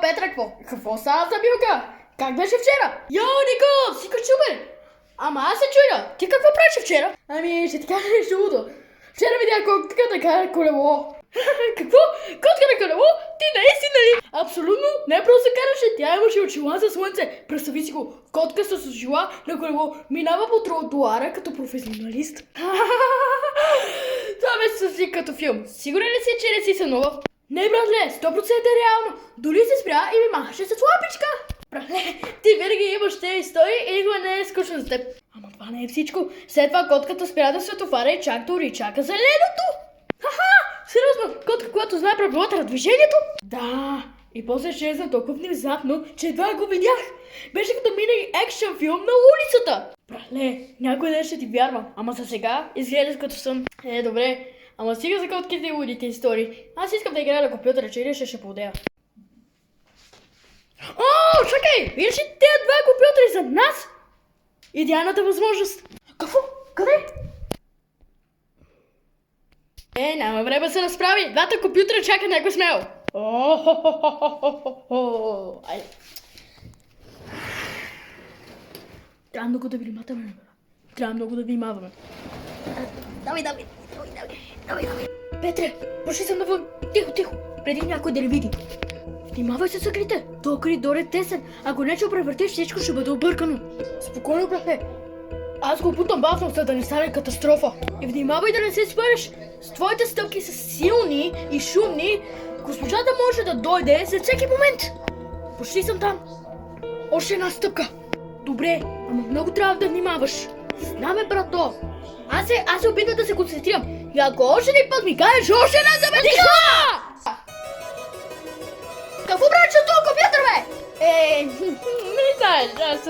Петра, какво става за Милка? Как беше вчера? Нико, всичко чубе! Ама аз се чуя, ти какво правиш вчера? Ами, ще ти кажа нещо лудо. Вчера видях котка да кара колело. Какво? Котка на колело? Ти наистина ли? Абсолютно, не просто караше, тя имаше очила за слънце. Представи си го, котка с очила на колело минава по тротуара като професионалист. Това ме съси като филм. Сигурен ли си, че не си сънува? Не, братле, 100% е реално. Дори се спря и ми махаше с лапичка. Братле, ти винаги имаш тези истории и никога не е скучно за теб. Ама това не е всичко. След това котката спря да светофара и чак дори чака зеленото. Ха-ха! Сериозно, котка, която знае правилата на движението? Да, и после изчезна толкова внезапно, че едва го видях. Беше като минали екшен филм на улицата. Братле, някой ден ще ти вярвам, ама за сега изглеждаш като сън. Добре. Ама стига за котките и лудите истории. Аз искам да играя на компютъра, че или ще подея. О, чакай! Видиш ли тези два компютъри за нас? Идеалната възможност. Какво? Къде? Няма време да се разправи. Двата компютъра чака някой смел. Айде. Трябва много да внимаваме. Трябва много да внимаваме. Давай. Петре, пошли съм навън. Тихо, преди някой да не види. Внимавай се с ъглите. Този коридор е тесен. Ако не ще превъртиш, всичко ще бъде объркано. Спокойно, братле. Аз го путам бавно, за да не стане катастрофа. И внимавай да не се спънеш. С твоите стъпки са силни и шумни. Госпожата може да дойде след всеки момент. Почти съм там. Още една стъпка. Добре, ама много трябва да внимаваш. Знаме, брато. Аз се опитвам да се концентрирам. И ако още един път ми кажеш още една забележка! Какво правиш от този компютър, бе? Не знаеш, аз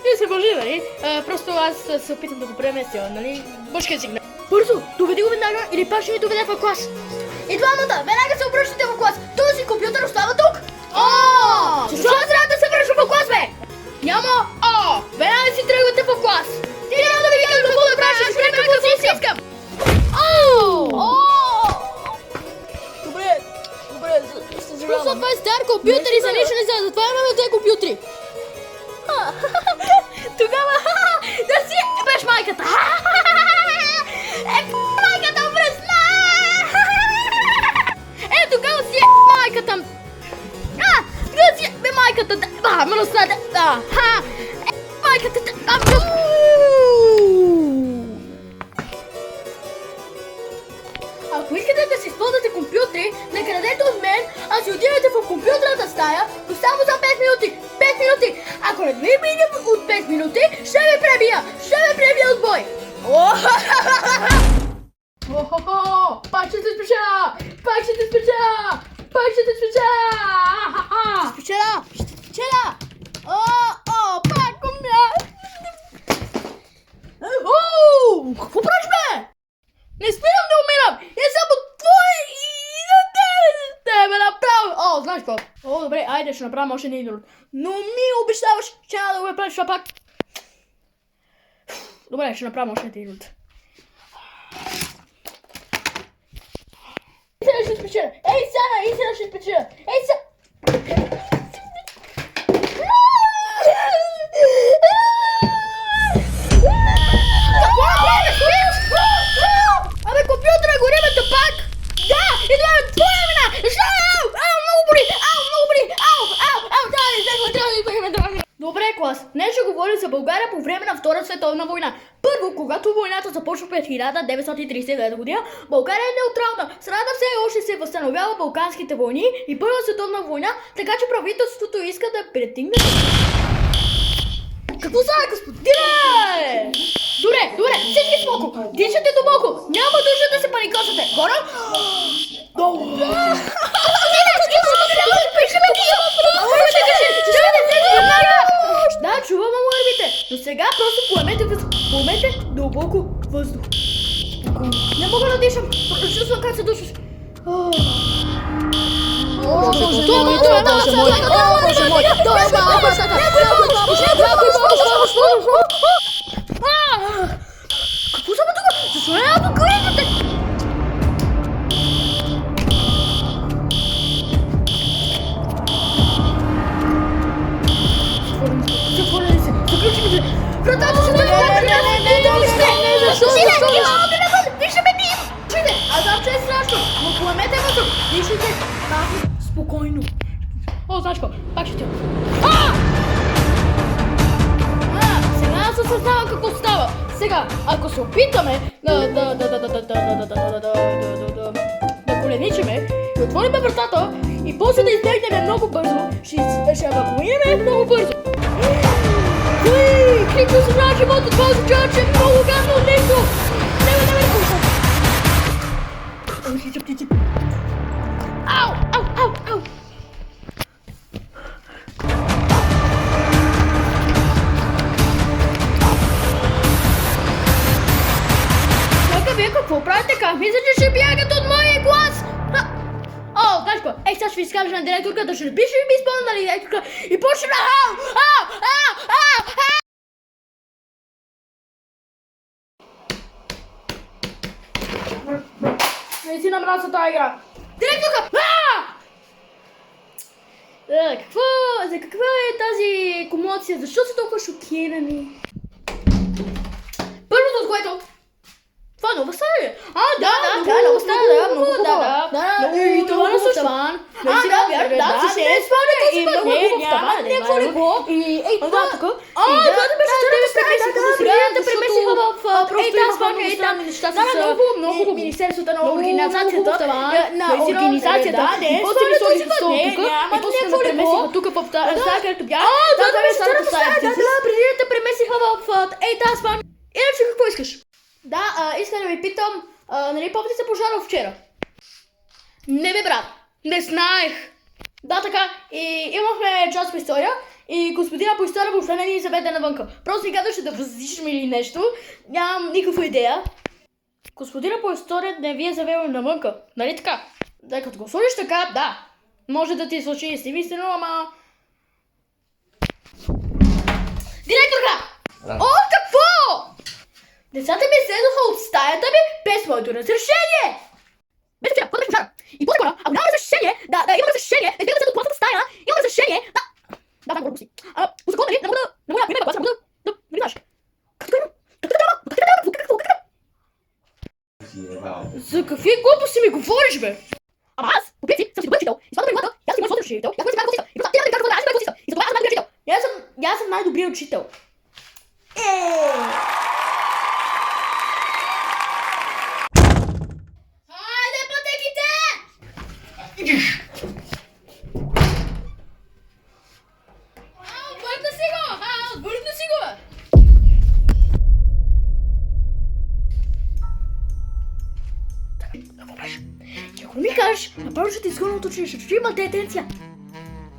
не се мължи, нали? Просто аз се опитам да го преместя, нали? Мъжкият сигнал. Бързо, доведи го веднага или пак ще ни доведе в клас. И двамата, веднага се обръщате в клас. Този компютър остава тук. Защо аз трябва да се връщам в клас, бе? Няма веднага си тръгвате в клас. Ти няма да ми викаш какво да правиш, аз правя какво си искам. Добре, съжалявам. Просто това е стар компютър и за нищо не знае, затова имаме тези компютри. Тогава, да си ебеш майката. Майката връзна. Тогава си майката. Да си ебе майката. Мръсна. Майката. Ако искате да си използвате компютри, не крадете от мен, а си отидете в компютърната стая, но само за 5 минути. 5 минути! Ако не ви мине от 5 минути, ще ме пребия! Ще ме пребия от бой! Пак ще те спечеля! Пак ще те спечеля! Пак ще те спечеля! Ще те спечеля! Пак умря! Какво правиш, бе? Не спирам да умирам! Е само твой и за тебе направо! Знаеш какво? Добре, айде, ще направим още един друг. Но ми обещаваш, че няма да го правиш това пак. Добре, ще направим още един друг. Истина ще спечеля! Истина ще спечеля! Абе, компютъра гори, бе, пак! Да! И това е твоя вина! Много боли! Добре, клас. Днес ще говорим за България по време на Втора световна война. Първо, когато войната започва през 1939 година, България е неутрална. Страната все още се възстановява Балканските войни и Първа световна война, така че правителството иска да претигне. Какво става, господине? Добре, всички смоко, дишате дълбоко, няма нужда да се паникосате. Горе? Да, чувам алармите, но сега просто поемете дълбоко въздух. Не мога да дишам, чувствам как се душиш. Какво са тук? Защо няма покорите? Вратата се отваря! Не, защо? Вижте ме бим! Чуйте, аз знам, че е страшно, но поемете ме тук. Дишайте бавно, спокойно. О, знаеш какво? Пак ще ти. Сега аз осъзнавам какво става. Сега, ако се опитаме да коленичиме и отвориме вратата и после да избегнем много бързо, ще евакуираме много бързо. Кликнал съм на живота, това означава, че е много гадно нещо. Ау, ау, ау, ау. Вие какво правите? Как мисля, че ще бягат от моя глас? О, знаеш какво? Ей, сега ще ви изкажа на директорка да ще напише и ми изпълна на директорка и почне на Наистина мразя тази игра. Директорка! За каква е тази комоция? Защо са толкова шокирани? Първото от което... Това е нова стая ли? Нова стая, много хубава. И това на Сушван. Да, ще е спане и много хубава. Някакво леко. Ей, това тук. Това да беше да премесиха в... Ей, тази спане, ей, там неща с... Много хубаво. Министерството на организацията. На организацията. И после ми сложиха стол тук. И после ме премесиха тук в тази стая, където бях. Това да беше старата стая. Преди да те премесиха в... Ей, тази спане. Иначе какво искаш? Да, искам да ви питам, нали помните се пожара вчера? Не бе, брат, не знаех. Да, така, и имахме час по история и господина по история въобще не ни заведе навънка. Просто ни казваше да въздишим или нещо, нямам никаква идея. Господина по история не ви е завел навънка, нали така? Да, като го сложиш така, да, може да ти случи истинно, ама... Директорка! О, какво? Децата ми излезоха от стаята ми без моето разрешение! Без вчера, когато пожара. И после хора, ако нямам разрешение, имам разрешение, да избягам се от платната стая, имам разрешение, да, глупости. По закон, нали, не мога да приема класа, да, нали знаеш? За какви глупости ми говориш, бе? Ама аз, по принцип, съм си добър учител, изпадам на главата, аз съм своят учител, аз съм най-добър учител, и просто те да ми кажат какво да, аз съм най-добър учител, и затова аз съм най-добър учител. Аз съм най-добрият учител. Ако ми кажеш, направо ще ти изгоня от училище, ще има детенция.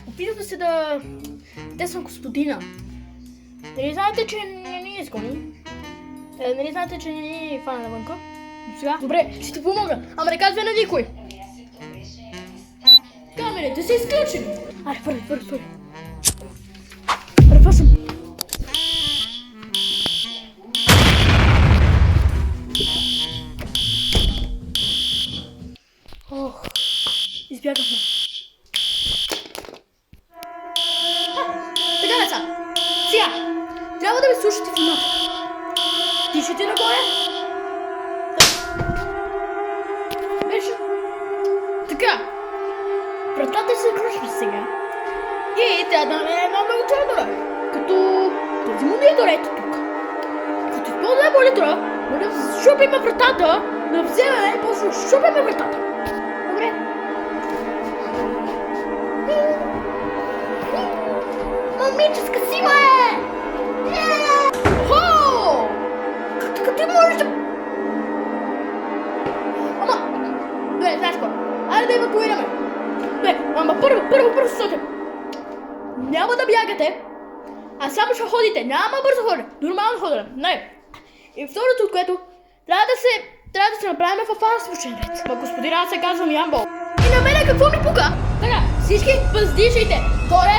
Опитвам се да тесвам господина. Нали знаете, че не ни изгони? Нали знаете, че не ни фана навънка? Сега? Добре, ще ти помогна, ама не казвай на никой. Камерите са изключени. Аре, първи. Първа съм. Ох, избягахме. Така, деца. Сега, трябва да ме слушате внимателно. Дишайте нагоре. Беше. Така. Вратата се включва сега. И трябва да е една много трудна. Като този монитор ето тук. Като използваме монитора, може да щупим вратата, да вземем и после щупим вратата. Добре. Момическа сила е! Хо! Като ти можеш да... Ама... Добре, знаеш какво? Айде да евакуираме. Добре, ама първо стъпка. Няма да бягате, а само ще ходите. Няма бързо ходене. Нормално ходене. Не. И второто, от което трябва да се направим в фастфушен ред. Ма господин, аз се казвам Ямбол. И на мене какво ми пука? Така, всички въздишайте. Горе,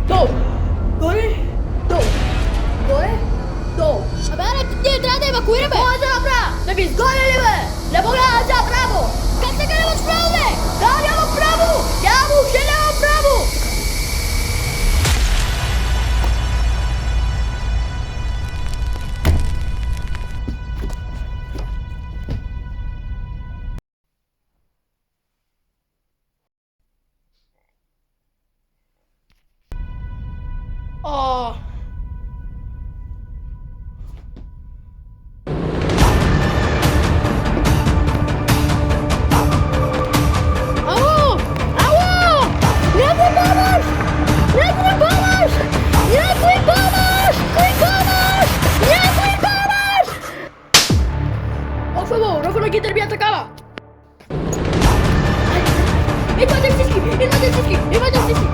долу. Горе, долу. Горе, долу. Абе, ние трябва да евакуираме. Какво е за направа? Да ви изгоня ли, бе? Не мога да за право. Как така нямаш право, бе? Да, нямам право. Въобще нямам право. помощ! Някой помощ! Някой помощ! Кой помощ! Някой помощ! Офаво, ръфа на гитър бия такава! Идвате всички! Идвате всички! Идвате всички!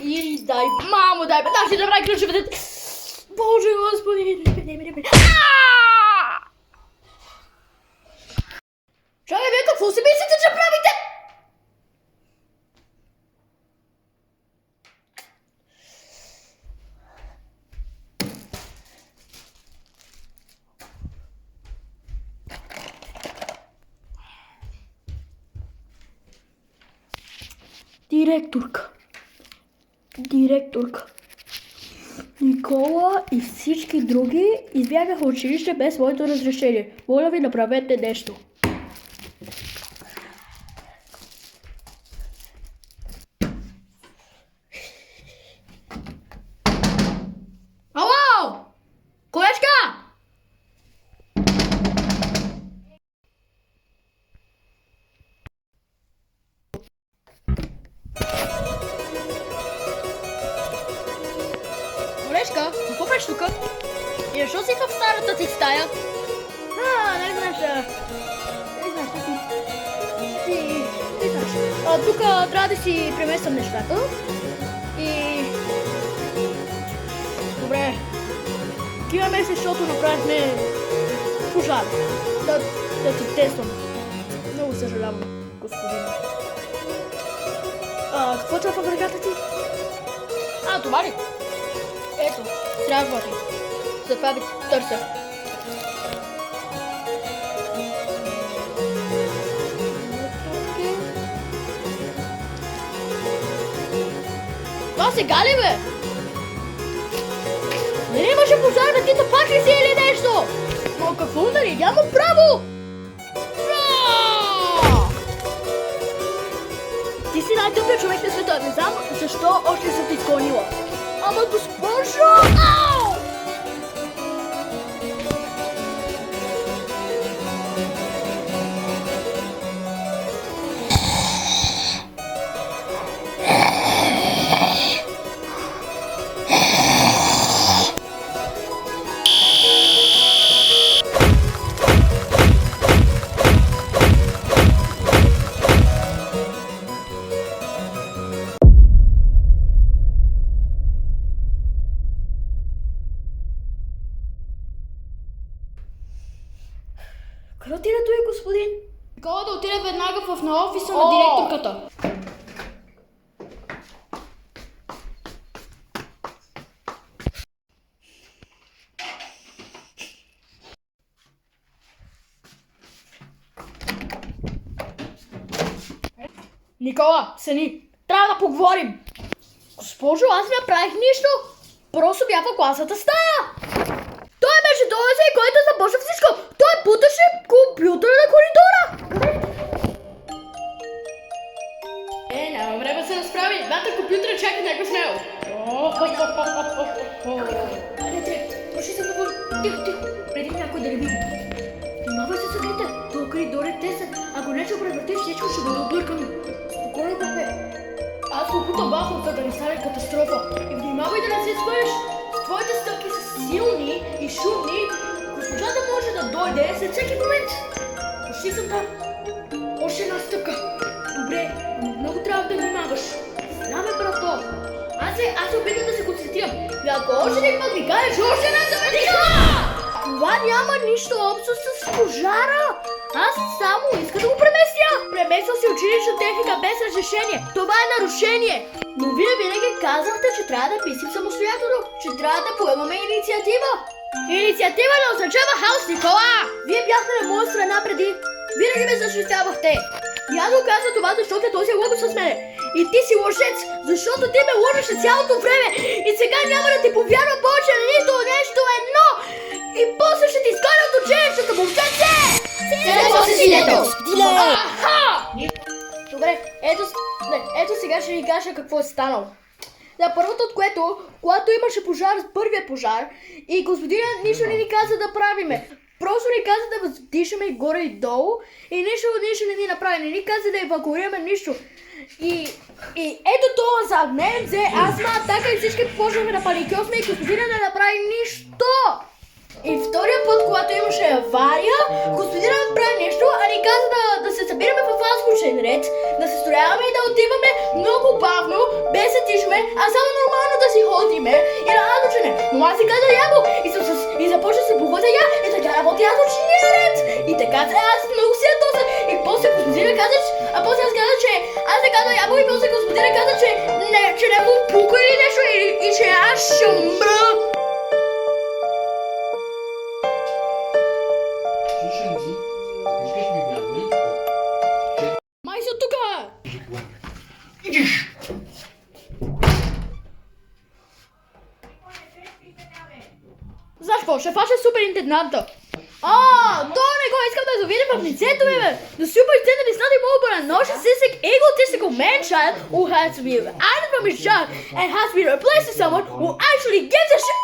И дай, мамо, дай, наши да прави ключовете. Боже, Господи, не. Чакай, вие какво си мислите, че правите? Директорка. Никола и всички други избягаха училище без своето разрешение. Моля ви, направете нещо. Ало! Колежка! Колежка, какво правиш тук? И защо си в старата си стая? Не знаеш, ти знаеш. Тук трябва да си премествам нещата. И... Добре. Киваме се, защото направихме пожар. Да ти тествам. Много съжалявам, господин. Какво това в ръката ти? Това ли? Ето, трябва ти. Затова ви търся. Това сега ли, бе? Не имаше пожар, да ти пак ли си или нещо? Но какво нали? Няма право! Ти си най-тъпият човек на света. Не знам защо още съм те изгонила. Ама госпожо! Ау! Къде отиде той, господин? Никола да отиде веднага на офиса на директорката. Никола, сени, трябва да поговорим. Госпожо, аз не направих нищо. Просто бях в класната стая. Той беше този, който започна всичко. Той буташе компютъра на коридора. Няма време да се разправи. Двата компютъра чакат някой смело. Проши се говори. Тихо. Преди някой да не види. Внимавай се съдите. Това коридор е тесен. Ако не ще превъртиш, всичко ще бъде объркано. Спокойно, бе. Аз го путам бахом, за да не стане катастрофа. И внимавай да не се спъеш. Твоите стъпки са силни и шумни. Госпожата може да дойде след всеки момент. Почти съм там. Още една стъпка. Добре, но много трябва да внимаваш. Знаме, брато. Аз се опитам да се концентрирам. И ако още един път ми кажеш, още една заметика! Това няма нищо общо с пожара. Аз само иска да го преместя. Премествам си училищна техника без разрешение. Това е нарушение. Но вие винаги казвахте, че трябва да писим самостоятелно, че трябва да поемаме инициатива. Инициатива не означава хаос, Никола! Вие бяхте на моя страна преди. Винаги ме защитавахте. И аз го казвам това, защото този е лъгал с мене. И ти си лъжец, защото ти ме лъжеше цялото време. И сега няма да ти повярвам повече на нито нещо едно. И после ще ти изгоня от училището, момченце! Ето си синето! Добре, ето сега ще ви кажа какво е станало. Да, първото от което, когато имаше първия пожар и господинът нищо не ни каза да правиме. Просто ни каза да дишаме горе и долу и нищо не ни направи. Не ни каза да евакуираме нищо. И ето това за мен взе астма, атака и всички почваме да паникьосме и господина не направи нищо. И втория път, когато имаше авария, господина направи нещо, а ни каза да се събираме в азбучен ред, да се строяваме и да отиваме много бавно, без да тишме, а само нормално да си ходиме и на азбучен ред. Но аз си каза ябло и започна да се бухвата я и така работи азбучния ред. И така аз много се ядоса. И после господина каза, а после аз каза, че аз не каза ябло и после господина каза, че не му пука или нещо и че аз ще умра. Май са тука! Знаеш какво? Ще фаша суперинтенданта. То не го искам да завидя в лицето ми, бе! The superintendent is nothing more but a narcissistic, egotistical man-child who has to be added from his job and has to be replaced with someone who actually gives a shit.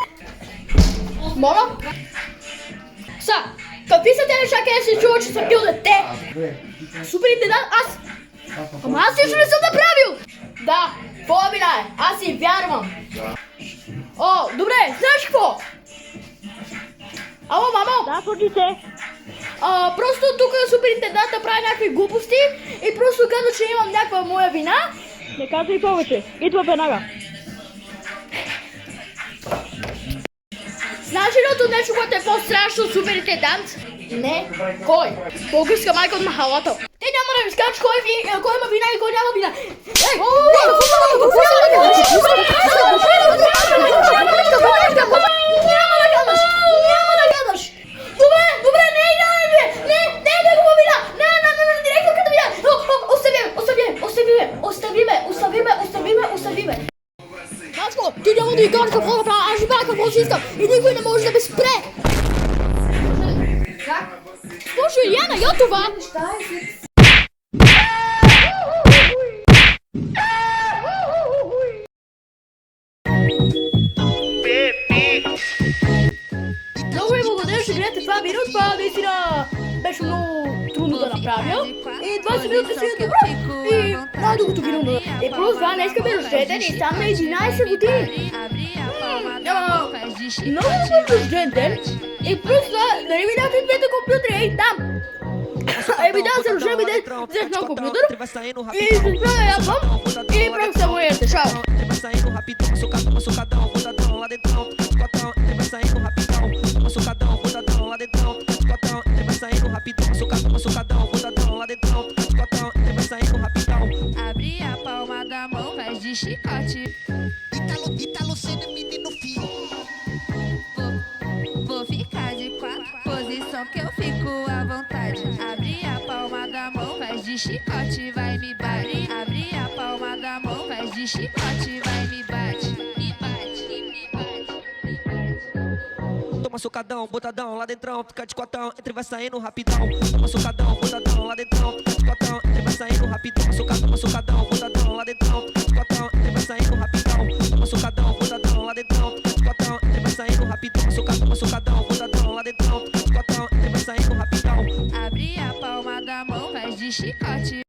Моля? Какви са те неща, къде се чува, че съм бил дете? Суперинтендант, Ама аз нищо не съм направил! Да, твоя вина е, аз си вярвам. Добре, знаеш какво? Ало, мамо! Да, слушай се. Просто тук суперинтенданта прави някакви глупости и просто казва, че имам някаква моя вина. Не казвай повече. Идва веднага. Знаеш лиото нещо, което е по-страшно от суперинтендант? Не. Кой? Българска майка от махалата. Те няма да ми скажеш кой има вина и кой няма вина. Няма да гадаш. Добре, не е негова вина. Не, директорката вина. Оставиме. Мачко, ти няма да играш какво да правя, аз ще правя какво си искам и никой не може да ме спре. Слушай, Яна, я това! Много ви благодаря, че гледате това видео. Това наистина беше много трудно да направя. И 20 минути си е добро. И най-другото видео. И просто това днеска ми рожден и сам на 11 години. Много добър рожден ден. И просто това, нали видяхте двете компютри, ей там. Да, се рожден ден, взех нов компютър. И се справя ябвам. И правих само ете, шао. Abre a palma da mão, faz de chicote. Italo sendo menino fio. Vou ficar de quatro, posição que eu fico à vontade. Abre a palma da mão, faz de chicote, vai me bate. Abre a palma da mão, faz de chicote, vai me bate. Me bate. Toma socadão, botadão, lá dentrão, fica de cotão, entre vai saindo rapidão. Toma socadão, botadão, lá dentrão, fica de cotão, entre vai saindo rapidão. Toma socadão, botadão, lá dentrão, fica de cotão, entre vai saindo rapidão. Toma socadão, botadão, lá dentrão, fica de cotão, entre vai saindo rapidão. Toma socadão, botadão, lá dentrão, fica de cotão, entre vai saindo rapidão. Abre a palma da mão, faz de chicote,